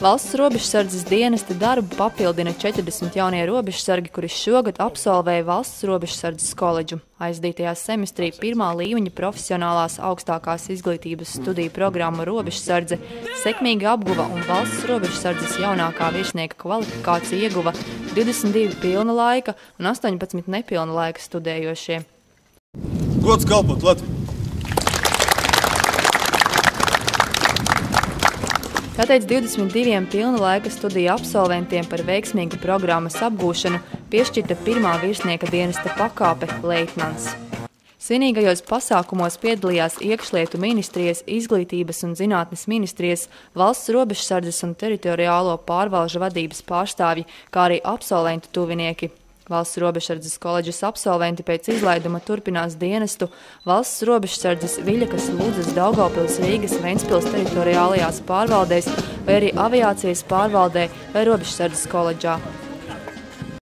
Valsts robežsardzes dienesta darbu papildina 40 jaunie robežsargi, kuri šogad absolvēja Valsts robežsardzes koledžu. Aizdītajā semestrī pirmā līmeņa profesionālās augstākās izglītības studiju programma robežsardze sekmīgi apguva un Valsts robežsardzes jaunākā virsnieka kvalifikācija ieguva 22 pilna laika un 18 nepilna laika studējošie. Gods kalpot Latviju! Tātēc 22 pilna laika studiju absolventiem par veiksmīgu programmas apgūšanu piešķirta pirmā virsnieka dienesta pakāpe leitnants. Svinīgajos pasākumos piedalījās Iekšlietu ministrijas, Izglītības un zinātnes ministrijas, Valsts robežsardzes un teritoriālo pārvalžu vadības pārstāvji, kā arī absolventu tuvinieki. Valsts robežsardzes koledžas absolventi pēc izlaiduma turpinās dienestu Valsts robežsardzes Viļakas, Ludzas, Daugavpils, Rīgas, Ventspils teritoriālajās pārvaldēs vai arī aviācijas pārvaldē vai robežsardzes koledžā.